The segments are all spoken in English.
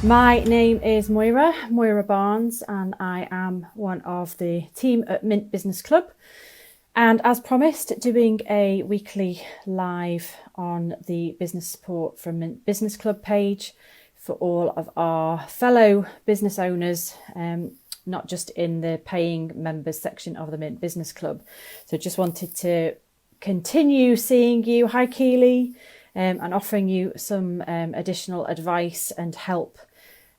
My name is Moira Barnes, and I am one of the team at Mint Business Club. And as promised, doing a weekly live on the business support from Mint Business Club page for all of our fellow business owners, not just in the paying members section of the Mint Business Club. So just wanted to continue seeing you. Hi, Keely. And offering you some additional advice and help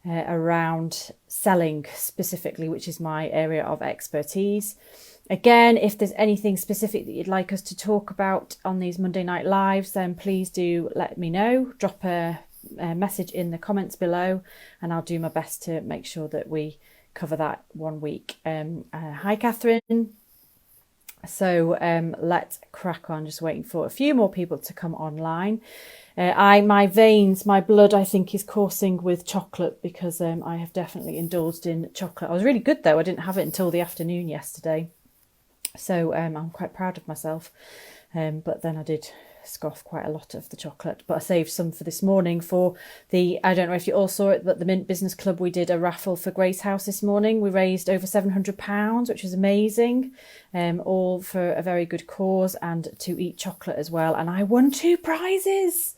around selling specifically, which is my area of expertise. Again, if there's anything specific that you'd like us to talk about on these Monday night lives, then please do let me know. Drop a message in the comments below and I'll do my best to make sure that we cover that one week. Hi, Catherine. So let's crack on, just waiting for a few more people to come online. My blood, I think, is coursing with chocolate because I have definitely indulged in chocolate. I was really good though. I didn't have it until the afternoon yesterday. So I'm quite proud of myself. But then I did scoff quite a lot of the chocolate, but I saved some for this morning for I don't know if you all saw it, but the Mint Business Club, we did a raffle for Grace House this morning. We raised over £700, which was amazing, all for a very good cause and to eat chocolate as well. And I won 2 prizes.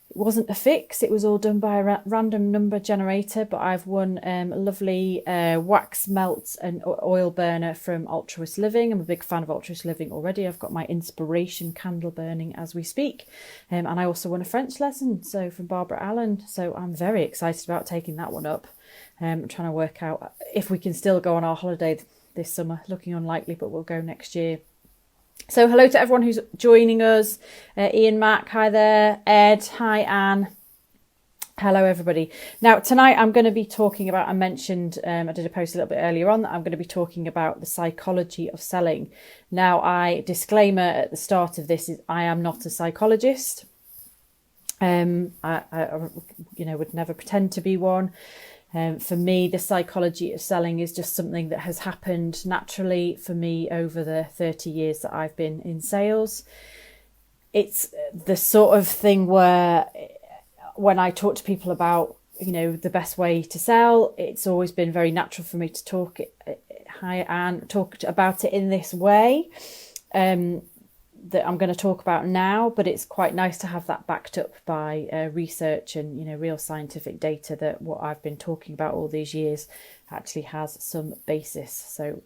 It wasn't a fix, it was all done by a random number generator, but I've won a lovely wax melt and oil burner from Altruist Living. I'm a big fan of Altruist Living already. I've got my inspiration candle burning as we speak. And I also won a French lesson, so from Barbara Allen. So I'm very excited about taking that one up. I'm trying to work out if we can still go on our holiday this summer. Looking unlikely, but we'll go next year. So hello to everyone who's joining us. Ian, Mac, hi there. Ed, hi Anne. Hello everybody. Now tonight I'm going to be talking about, I mentioned, I did a post a little bit earlier on that I'm going to be talking about the psychology of selling. Now, disclaimer at the start of this is I am not a psychologist. I would never pretend to be one. For me, the psychology of selling is just something that has happened naturally for me over the 30 years that I've been in sales. It's the sort of thing where when I talk to people about, the best way to sell, it's always been very natural for me to talk about it in this way. That I'm going to talk about now, but it's quite nice to have that backed up by research and real scientific data that what I've been talking about all these years actually has some basis. So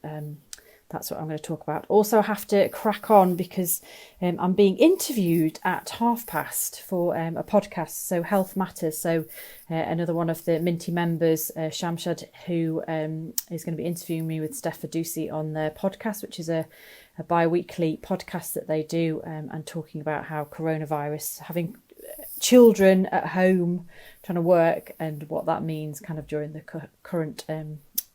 that's what I'm going to talk about. Also, I have to crack on because I'm being interviewed at past for a podcast, so Health Matters. So another one of the Minty members, Shamshad, who is going to be interviewing me with Steph Ducey on their podcast, which is a bi-weekly podcast that they do, and talking about how coronavirus, having children at home trying to work, and what that means kind of during the current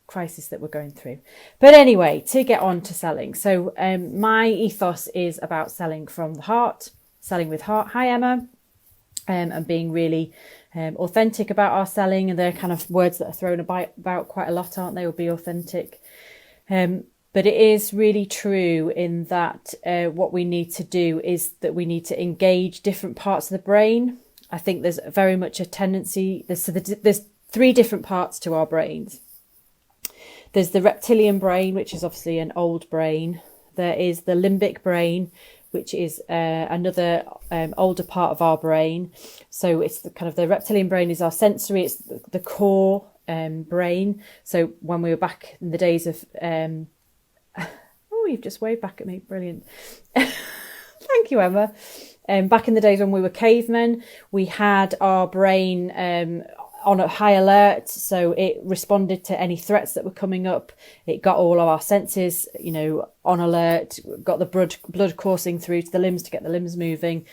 crisis that we're going through. But anyway, to get on to selling. So my ethos is about selling from the heart, selling with heart. Hi, Emma. And being really authentic about our selling, and they're kind of words that are thrown about quite a lot, aren't they? Will be authentic. But it is really true in that what we need to do is that we need to engage different parts of the brain. I think there's very much a tendency, there's 3 different parts to our brains. There's the reptilian brain, which is obviously an old brain. There is the limbic brain, which is another older part of our brain. So it's the reptilian brain is our sensory, it's the core brain. So when we were back in the days of... you've just waved back at me. Brilliant. Thank you, Emma. Back in the days when we were cavemen, we had our brain on a high alert. So it responded to any threats that were coming up. It got all of our senses, on alert, got the blood coursing through to the limbs to get the limbs moving.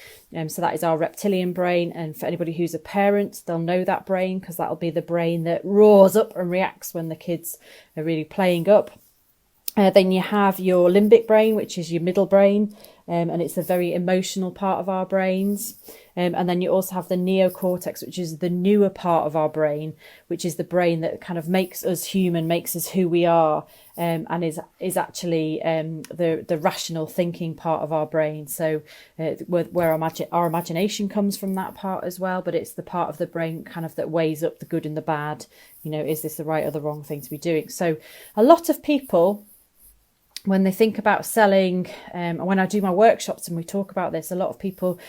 So that is our reptilian brain. And for anybody who's a parent, they'll know that brain because that'll be the brain that roars up and reacts when the kids are really playing up. Then you have your limbic brain, which is your middle brain, and it's a very emotional part of our brains. And then you also have the neocortex, which is the newer part of our brain, which is the brain that kind of makes us human, makes us who we are. and is actually the rational thinking part of our brain. So where our imagination comes from, that part as well, but it's the part of the brain kind of that weighs up the good and the bad. Is this the right or the wrong thing to be doing? So a lot of people, when they think about selling, and when I do my workshops and we talk about this, a lot of people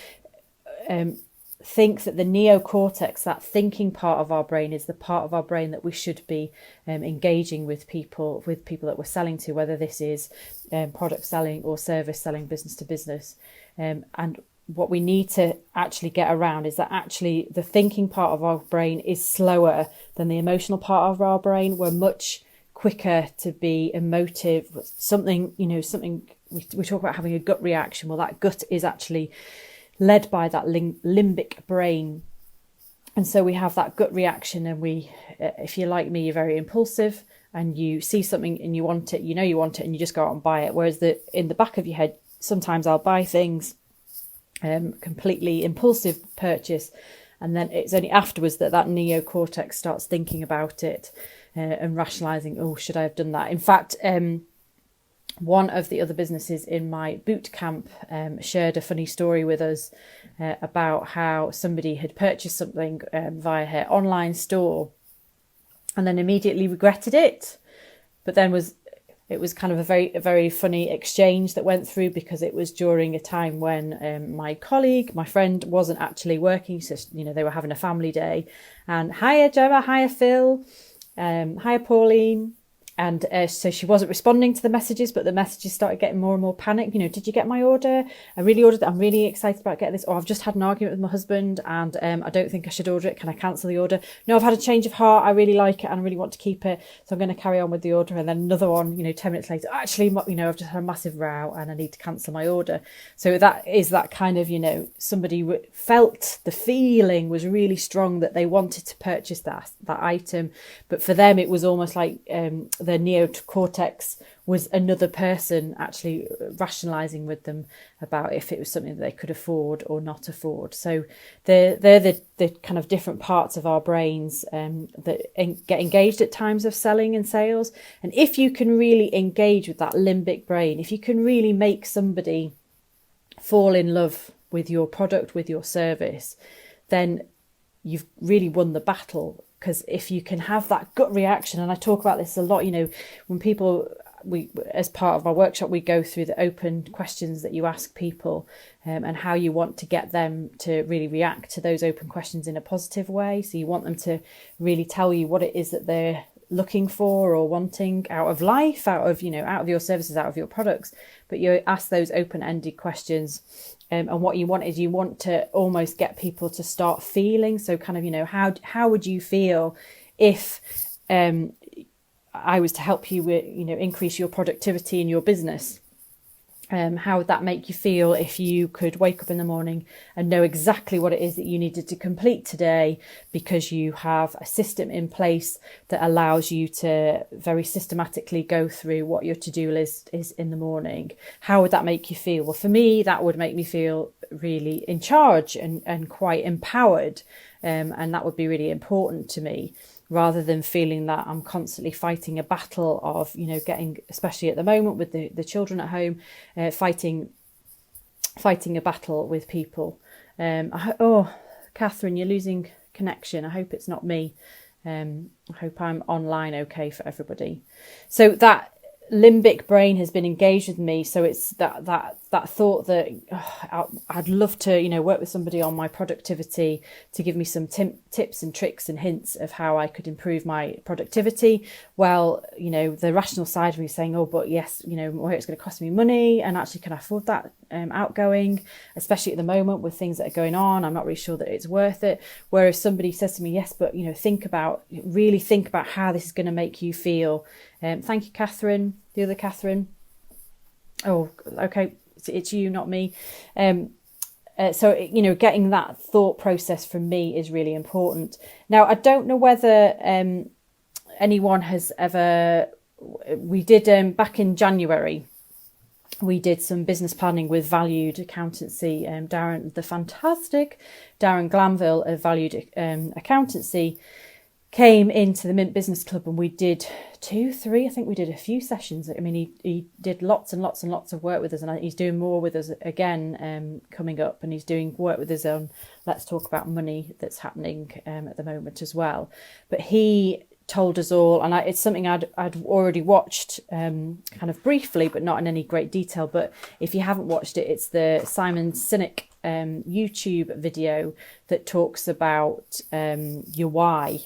think that the neocortex, that thinking part of our brain, is the part of our brain that we should be engaging with people that we're selling to, whether this is product selling or service selling, business to business. And what we need to actually get around is that actually the thinking part of our brain is slower than the emotional part of our brain. We're much quicker to be emotive. Something we talk about having a gut reaction. Well, that gut is actually led by that limbic brain. And so we have that gut reaction, and if you're like me, you're very impulsive, and you see something and you want it, you want it, and you just go out and buy it. Whereas in the back of your head, sometimes I'll buy things, completely impulsive purchase, and then it's only afterwards that neocortex starts thinking about it and rationalizing, oh, should I have done that? In fact, one of the other businesses in my boot camp shared a funny story with us about how somebody had purchased something via her online store and then immediately regretted it. But then it was kind of a very funny exchange that went through, because it was during a time when my friend wasn't actually working. So, they were having a family day, and hiya Gemma, hiya Phil, hiya Pauline. And so she wasn't responding to the messages, but the messages started getting more and more panicked. Did you get my order? I really ordered it. I'm really excited about getting this. Or I've just had an argument with my husband and I don't think I should order it. Can I cancel the order? No, I've had a change of heart. I really like it and I really want to keep it. So I'm going to carry on with the order. And then another one, 10 minutes later, actually, I've just had a massive row and I need to cancel my order. So that is that kind of, somebody felt the feeling was really strong that they wanted to purchase that item. But for them, it was almost like the neocortex was another person actually rationalizing with them about if it was something that they could afford or not afford. So they're the kind of different parts of our brains that get engaged at times of selling and sales. And if you can really engage with that limbic brain, if you can really make somebody fall in love with your product, with your service, then you've really won the battle. Because if you can have that gut reaction, and I talk about this a lot, when people, as part of our workshop, we go through the open questions that you ask people and how you want to get them to really react to those open questions in a positive way. So you want them to really tell you what it is that they're looking for or wanting out of life, out of your services, out of your products. But you ask those open-ended questions. And what you want is you want to almost get people to start feeling. So kind of, how would you feel if I was to help you with, increase your productivity in your business? How would that make you feel if you could wake up in the morning and know exactly what it is that you needed to complete today, because you have a system in place that allows you to very systematically go through what your to-do list is in the morning? How would that make you feel? Well, for me, that would make me feel really in charge and quite empowered. And that would be really important to me, rather than feeling that I'm constantly fighting a battle of, getting, especially at the moment with the children at home, fighting a battle with people. Catherine, you're losing connection. I hope it's not me. I hope I'm online okay for everybody. So that limbic brain has been engaged with me. So it's that thought that I'd love to, work with somebody on my productivity to give me some tips and tricks and hints of how I could improve my productivity. Well, the rational side of me saying, oh, but yes, it's going to cost me money, and actually, can I afford that outgoing, especially at the moment with things that are going on? I'm not really sure that it's worth it. Whereas somebody says to me, yes, but really think about how this is going to make you feel. Thank you, Catherine. The other Catherine. Oh, okay. It's you, not me. So, getting that thought process from me is really important. Now, I don't know whether anyone has ever... We did, back in January, we did some business planning with Valued Accountancy. The fantastic Darren Glanville of Valued Accountancy came into the Mint Business Club, and we did 2, 3, I think we did a few sessions. I mean, he did lots and lots and lots of work with us, and he's doing more with us again coming up, and he's doing work with us on Let's Talk About Money that's happening at the moment as well. But he told us all, and it's something I'd already watched kind of briefly, but not in any great detail. But if you haven't watched it, it's the Simon Sinek YouTube video that talks about your why,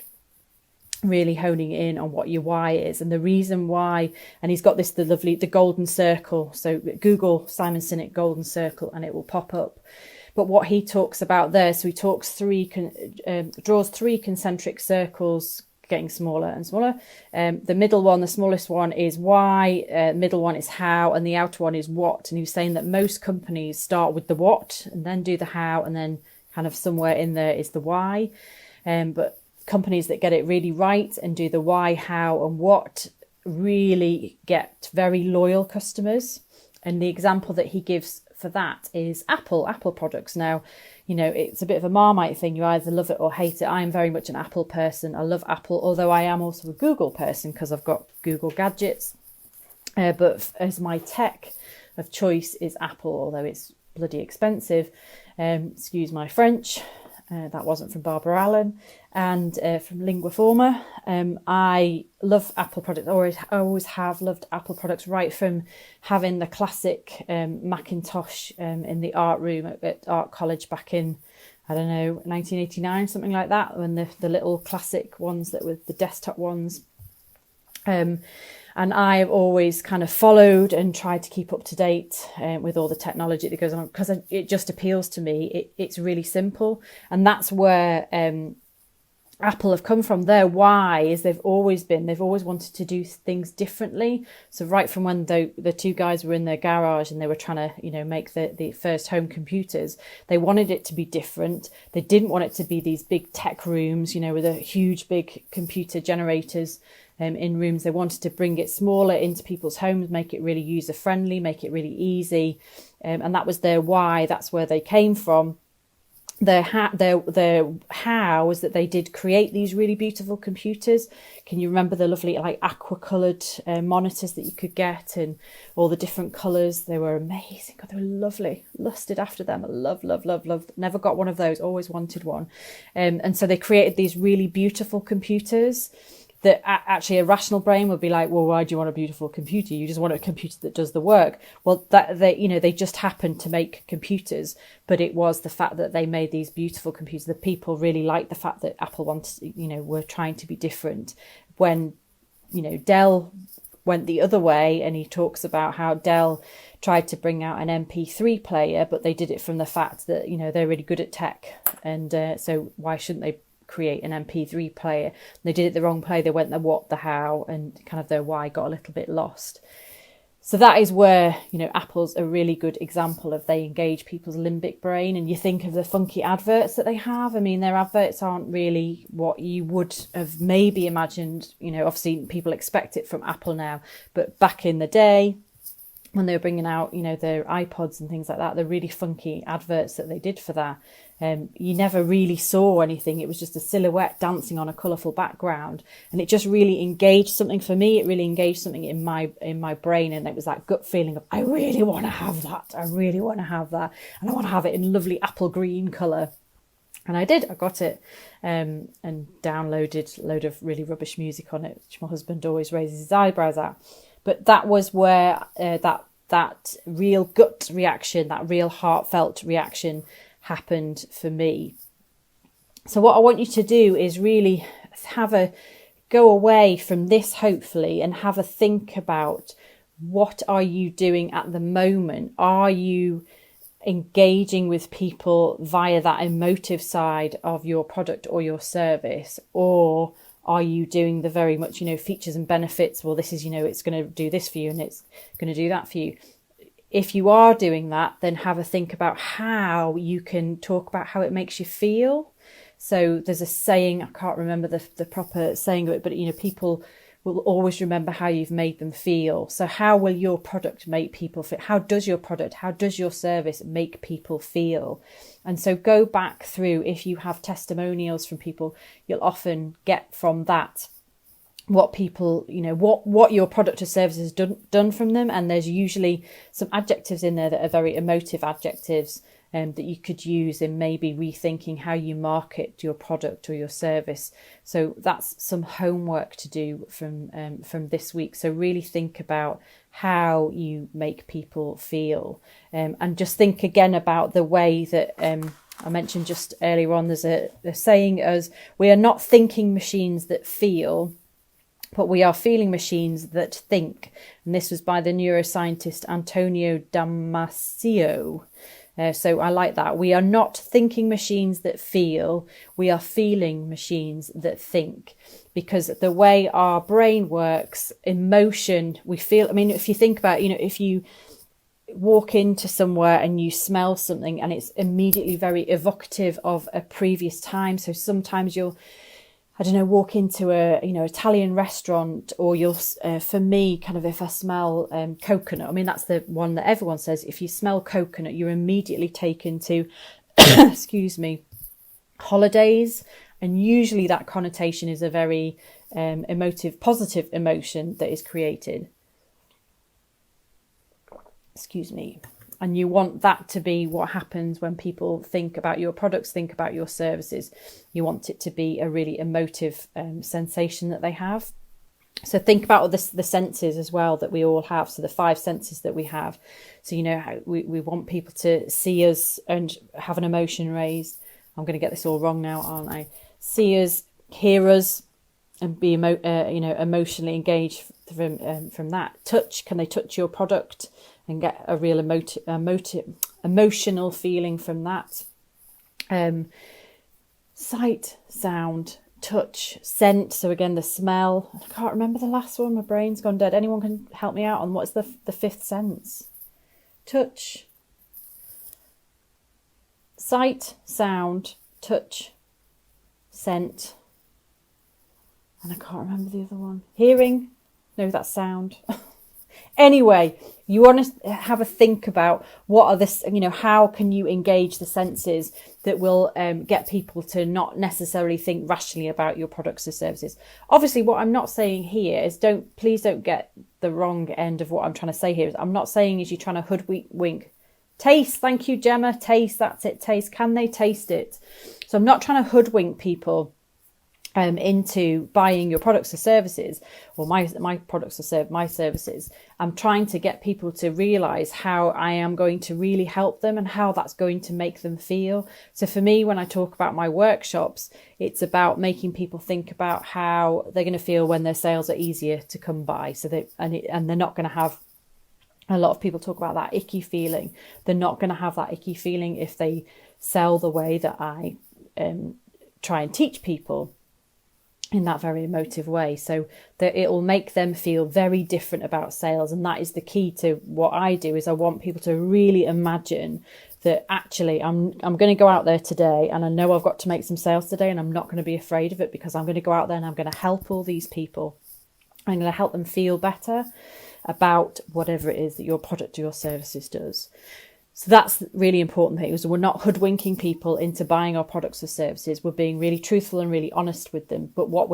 really honing in on what your why is and the reason why. And he's got the golden circle. So Google Simon Sinek golden circle and it will pop up. But what he talks about there, so he talks draws 3 concentric circles, getting smaller and smaller. The middle one, the smallest one, is why, middle one is how, and the outer one is what. And he was saying that most companies start with the what and then do the how, and then kind of somewhere in there is the why. But companies that get it really right and do the why, how, and what really get very loyal customers. And the example that he gives for that is Apple products. Now, you know, it's a bit of a Marmite thing. You either love it or hate it. I am very much an Apple person. I love Apple, although I am also a Google person because I've got Google gadgets. But as my tech of choice is Apple, although it's bloody expensive. Excuse my French. That wasn't from Barbara Allen, and from Lingua Forma. I love Apple products. I always have loved Apple products, right from having the classic Macintosh in the art room at Art College back in, I don't know, 1989, something like that, when the little classic ones that were the desktop ones. And I've always kind of followed and tried to keep up to date with all the technology that goes on, because it just appeals to me. It's really simple. And that's where Apple have come from. Their why is they've always wanted to do things differently. So right from when the 2 guys were in their garage and they were trying to, you know, make the first home computers, they wanted it to be different. They didn't want it to be these big tech rooms, you know, with a huge big computer generators in rooms. They wanted to bring it smaller into people's homes, make it really user friendly, make it really easy, and that was their why. That's where they came from. Their how was that they did create these really beautiful computers. Can you remember the lovely like aqua coloured monitors that you could get, and all the different colours? They were amazing. God, they were lovely. Lusted after them. Love. Never got one of those. Always wanted one. And so they created these really beautiful computers that actually a rational brain would be like, well, why do you want a beautiful computer? You just want a computer that does the work. Well, they just happened to make computers, but it was the fact that they made these beautiful computers. The people really liked the fact that Apple wanted, you know, were trying to be different. When, you know, Dell went the other way, and he talks about how Dell tried to bring out an MP3 player, but they did it from the fact that, you know, they're really good at tech, and so why shouldn't they create an MP3 player? They did it the wrong way. They went the what, the how, and kind of their why got a little bit lost. So that is where, you know, Apple's a really good example of they engage people's limbic brain. And you think of the funky adverts that they have. I mean, their adverts aren't really what you would have maybe imagined. You know, obviously people expect it from Apple now, but back in the day when they were bringing out, you know, their iPods and things like that, the really funky adverts that they did for that, you never really saw anything. It was just a silhouette dancing on a colourful background, and it just really engaged something for me. It really engaged something in my brain, and it was that gut feeling of, I really want to have that. I really want to have that, and I want to have it in lovely apple green colour. And I did. I got it, and downloaded a load of really rubbish music on it, which my husband always raises his eyebrows at. But that was where that real gut reaction, that real heartfelt reaction happened for me. So what I want you to do is really go away from this, hopefully, and have a think about, what are you doing at the moment? Are you engaging with people via that emotive side of your product or your service, or are you doing the very much, you know, features and benefits? Well, this is, you know, it's going to do this for you and it's going to do that for you. If you are doing that, then have a think about how you can talk about how it makes you feel. So there's a saying, I can't remember the proper saying of it, but, you know, people will always remember how you've made them feel. So how will your product make people feel? How does your product, how does your service make people feel? And so go back through, if you have testimonials from people, you'll often get from that what people, what your product or service has done from them. And there's usually some adjectives in there that are very emotive adjectives that you could use in maybe rethinking how you market your product or your service. So that's some homework to do from this week. So really think about how you make people feel, and just think again about the way that I mentioned just earlier on. There's a saying as, we are not thinking machines that feel, but we are feeling machines that think. And this was by the neuroscientist Antonio Damasio. So I like that. We are not thinking machines that feel, we are feeling machines that think. Because the way our brain works, emotion, we feel, if you think about, if you walk into somewhere and you smell something and it's immediately very evocative of a previous time. So sometimes you'll, walk into a, Italian restaurant, or you'll, for me, kind of, if I smell coconut, that's the one that everyone says, if you smell coconut, you're immediately taken to, excuse me, holidays. And usually that connotation is a very emotive, positive emotion that is created. Excuse me. And you want that to be what happens when people think about your products, think about your services. You want it to be a really emotive sensation that they have. So think about all the senses as well that we all have. So the 5 senses that we have. So, how we want people to see us and have an emotion raised. I'm going to get this all wrong now, aren't I? See us, hear us, and be emotionally engaged from that. Touch, can they touch your product and get a real emotional feeling from that? Sight, sound, touch, scent. So again, the smell. I can't remember the last one. My brain's gone dead. Anyone can help me out on what's the 5th sense? Touch, sight, sound, touch, scent. And I can't remember the other one. Hearing. No, that's sound. Anyway, you want to have a think about what are this, how can you engage the senses that will get people to not necessarily think rationally about your products or services. Obviously, what I'm not saying here is please don't get the wrong end of what I'm trying to say here. I'm not saying is you're trying to hoodwink. Taste, thank you, Gemma. Taste, that's it. Taste, can they taste it? So I'm not trying to hoodwink people into buying your products or services, or my products or my services. I'm trying to get people to realize how I am going to really help them and how that's going to make them feel. So for me, when I talk about my workshops, it's about making people think about how they're going to feel when their sales are easier to come by. So and they're not going to have, a lot of people talk about that icky feeling. They're not going to have that icky feeling if they sell the way that I try and teach people, in that very emotive way. So that it will make them feel very different about sales. And that is the key to what I do, is I want people to really imagine that actually I'm going to go out there today and I know I've got to make some sales today, and I'm not going to be afraid of it, because I'm going to go out there and I'm going to help all these people. I'm going to help them feel better about whatever it is that your product or your services does. So that's really important thing, is we're not hoodwinking people into buying our products or services. We're being really truthful and really honest with them. But what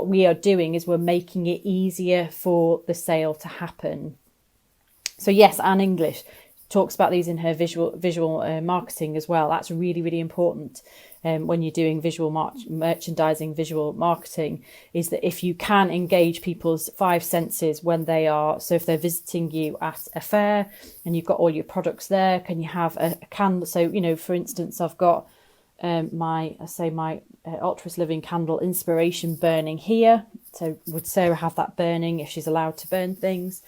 we are doing is we're making it easier for the sale to happen. So yes, Anne English talks about these in her visual marketing as well. That's really, really important when you're doing visual merchandising, visual marketing, is that if you can engage people's 5 senses when they are, so if they're visiting you at a fair and you've got all your products there, can you have a candle? So, for instance, I've got my Altruist Living candle inspiration burning here. So would Sarah have that burning if she's allowed to burn things,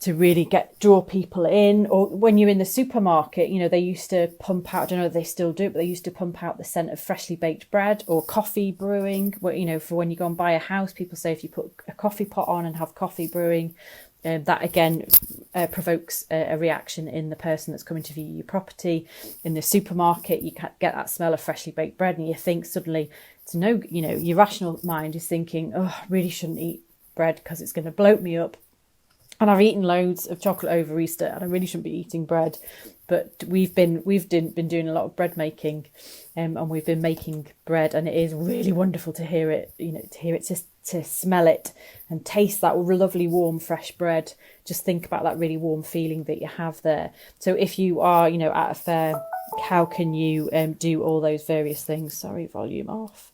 to really draw people in? Or when you're in the supermarket, they used to pump out, I don't know if they still do, but they used to pump out the scent of freshly baked bread or coffee brewing. For when you go and buy a house, people say if you put a coffee pot on and have coffee brewing, that again provokes a reaction in the person that's coming to view your property. In the supermarket, you get that smell of freshly baked bread, and you think suddenly, your rational mind is thinking, oh, I really shouldn't eat bread because it's going to bloat me up. And I've eaten loads of chocolate over Easter, and I really shouldn't be eating bread. But we've been doing a lot of bread making, and we've been making bread, and it is really wonderful to hear it. To smell it and taste that lovely warm fresh bread. Just think about that really warm feeling that you have there. So if you are, at a fair, how can you do all those various things? Sorry, volume off.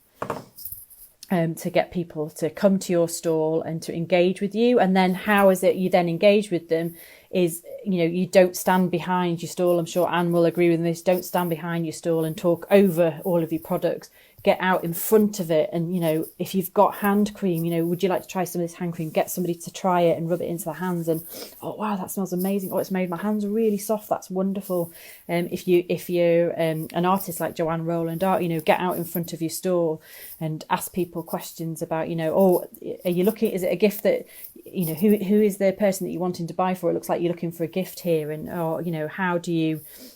To get people to come to your stall and to engage with you. And then how is it you then engage with them is, you don't stand behind your stall. I'm sure Anne will agree with this. Don't stand behind your stall and talk over all of your products. Get out in front of it. And, if you've got hand cream, would you like to try some of this hand cream? Get somebody to try it and rub it into the hands. And, oh, wow, that smells amazing. Oh, it's made my hands really soft. That's wonderful. If you're an artist like Joanne Rowland Art, get out in front of your stall and ask people questions about, oh, are you looking, is it a gift that, who is the person that you're wanting to buy for? It looks like you're looking for a gift here. And,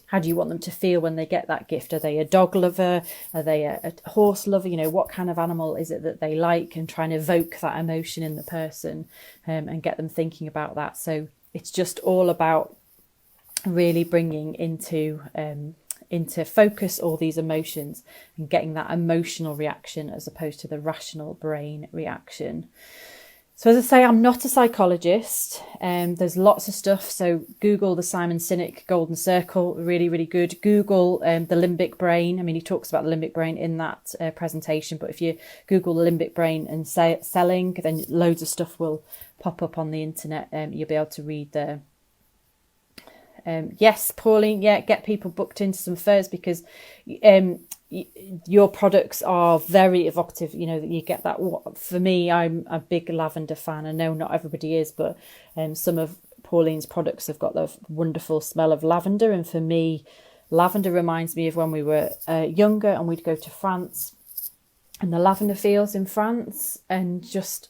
how do you want them to feel when they get that gift? Are they a dog lover? Are they a horse lover? What kind of animal is it that they like? And trying to evoke that emotion in the person and get them thinking about that. So it's just all about really bringing into focus all these emotions and getting that emotional reaction as opposed to the rational brain reaction. So as I say, I'm not a psychologist. There's lots of stuff. So Google the Simon Sinek Golden Circle, really, really good. Google the Limbic Brain. I mean, he talks about the Limbic Brain in that presentation. But if you Google the Limbic Brain and selling, then loads of stuff will pop up on the internet. You'll be able to read there. Yes, Pauline, get people booked into some fairs because your products are very evocative. You get that. For me, I'm a big lavender fan. I know not everybody is, but some of Pauline's products have got the wonderful smell of lavender. And for me, lavender reminds me of when we were younger and we'd go to France and the lavender fields in France, and just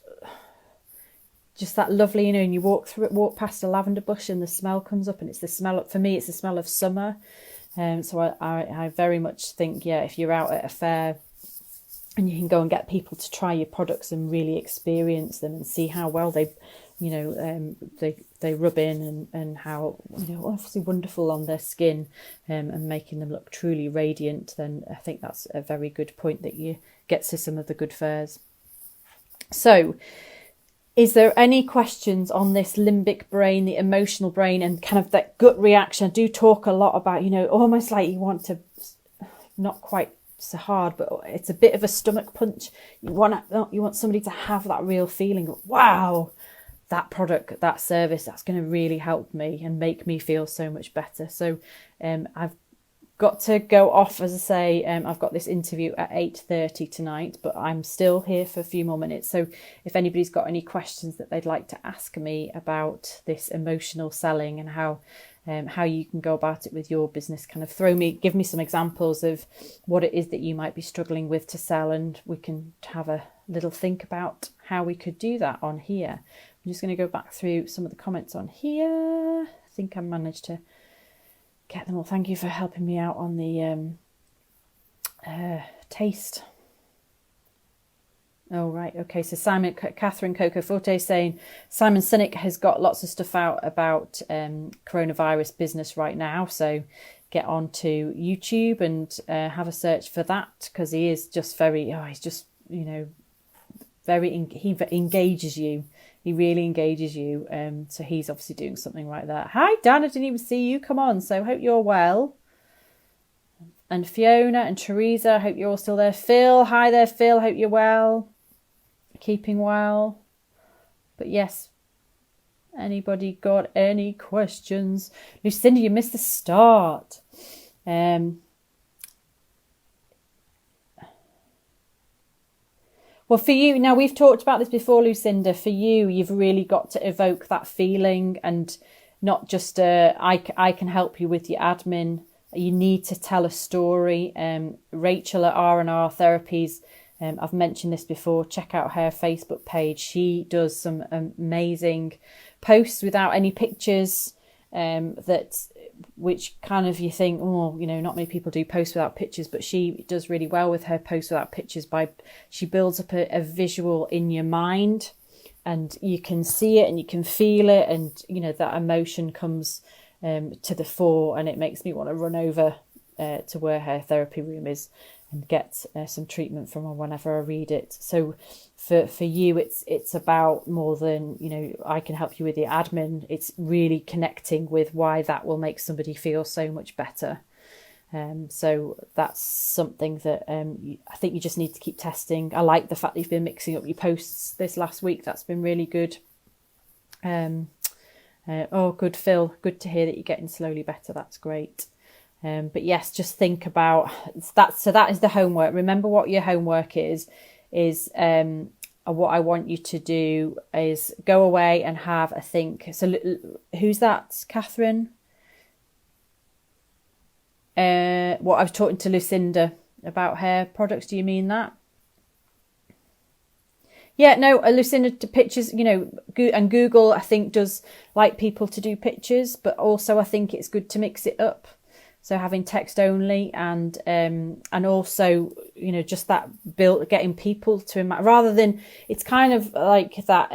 that lovely, and you walk past a lavender bush and the smell comes up, and it's the smell, for me, it's the smell of summer. So I very much think, if you're out at a fair and you can go and get people to try your products and really experience them and see how well they rub in and how, obviously wonderful on their skin, and making them look truly radiant, then I think that's a very good point that you get to some of the good fairs. So, is there any questions on this limbic brain, the emotional brain, and kind of that gut reaction? I do talk a lot about, almost like you want to, not quite so hard, but it's a bit of a stomach punch. You want somebody to have that real feeling of, wow, that product, that service, that's going to really help me and make me feel so much better. So I've got to go off, as I say. I've got this interview at 8:30 tonight, but I'm still here for a few more minutes. So if anybody's got any questions that they'd like to ask me about this emotional selling and how you can go about it with your business, kind of give me some examples of what it is that you might be struggling with to sell, and we can have a little think about how we could do that on here. I'm just going to go back through some of the comments on here. I think I managed to get them all. Thank you for helping me out on the taste. Oh, right. Okay. So Catherine Coco Forte saying Simon Sinek has got lots of stuff out about coronavirus business right now. So get on to YouTube and have a search for that, because he is just he's just, he engages you. He really engages you. So he's obviously doing something right there. Hi, Dan, I didn't even see you. Come on. So hope you're well. And Fiona and Teresa, hope you're all still there. Phil, hi there, Phil. Hope you're well. Keeping well. But yes, anybody got any questions? Lucinda, you missed the start. Well, for you, now we've talked about this before, Lucinda. For you, you've really got to evoke that feeling, and not just I can help you with your admin. You need to tell a story. Rachel at R&R Therapies, I've mentioned this before. Check out her Facebook page. She does some amazing posts without any pictures, which kind of you think, not many people do posts without pictures, but she does really well with her posts without pictures. She builds up a visual in your mind and you can see it and you can feel it, and you know that emotion comes to the fore, and it makes me want to run over to where her therapy room is and get some treatment from her whenever I read it. So for you, it's about more than, you know, I can help you with the admin. It's really connecting with why that will make somebody feel so much better. So that's something that I think you just need to keep testing. I like the fact that you've been mixing up your posts this last week. That's been really good. Good, Phil. Good to hear that you're getting slowly better. That's great. But yes, just think about that. So that is the homework. Remember what your homework is what I want you to do is go away and have a think. So who's that, Catherine? What I was talking to Lucinda about hair products. Do you mean that? Yeah, no, Lucinda, to pictures, you know, and Google, I think, does like people to do pictures, but also I think it's good to mix it up. So having text only and also, you know, just that getting people to rather than, it's kind of like that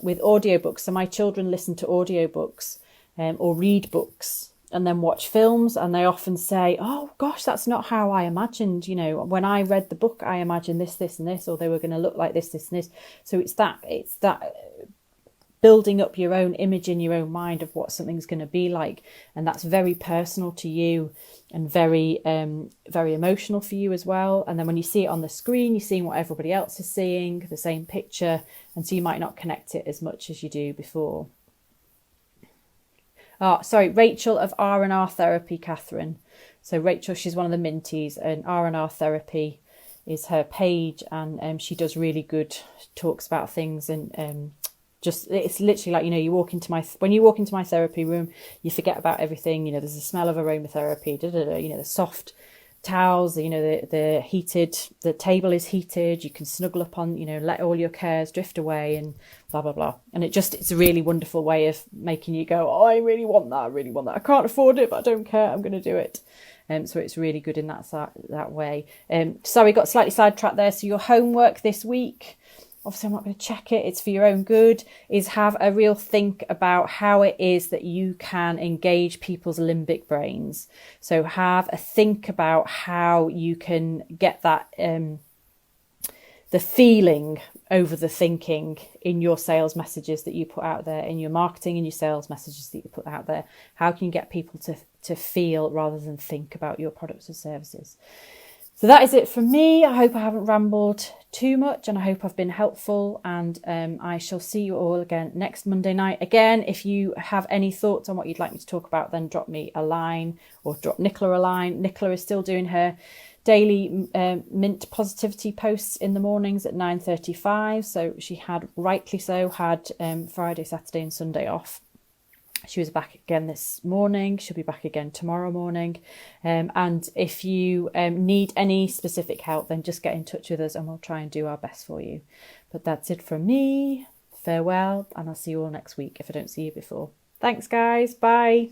with audiobooks. So my children listen to audiobooks or read books and then watch films, and they often say, oh gosh, that's not how I imagined, you know, when I read the book, I imagined this, this and this, or they were going to look like this, this and this. So it's that building up your own image in your own mind of what something's going to be like, and that's very personal to you and very very emotional for you as well. And then when you see it on the screen, you're seeing what everybody else is seeing, the same picture, and so you might not connect it as much as you do before. Sorry, Rachel of R&R Therapy, Catherine. So Rachel, she's one of the Minties, and R&R Therapy is her page, and she does really good talks about things, and just, it's literally like, you know, when you walk into my therapy room, you forget about everything. You know, there's a smell of aromatherapy, you know, the soft towels, you know, the table is heated, you can snuggle up on, you know, let all your cares drift away and blah, blah, blah. And it's a really wonderful way of making you go, oh, I really want that. I can't afford it, but I don't care. I'm going to do it. So it's really good in that way. Sorry, got slightly sidetracked there. So your homework this week, obviously I'm not going to check it, it's for your own good, is have a real think about how it is that you can engage people's limbic brains. So have a think about how you can get that, the feeling over the thinking in your sales messages that you put out there, in your marketing and your sales messages that you put out there. How can you get people to feel rather than think about your products and services? So that is it from me. I hope I haven't rambled too much, and I hope I've been helpful, and I shall see you all again next Monday night. Again, if you have any thoughts on what you'd like me to talk about, then drop me a line or drop Nicola a line. Nicola is still doing her daily Mint positivity posts in the mornings at 9:35. So she had, rightly so, had Friday, Saturday and Sunday off. She was back again this morning. She'll be back again tomorrow morning. And if you need any specific help, then just get in touch with us and we'll try and do our best for you. But that's it from me. Farewell, and I'll see you all next week if I don't see you before. Thanks, guys. Bye.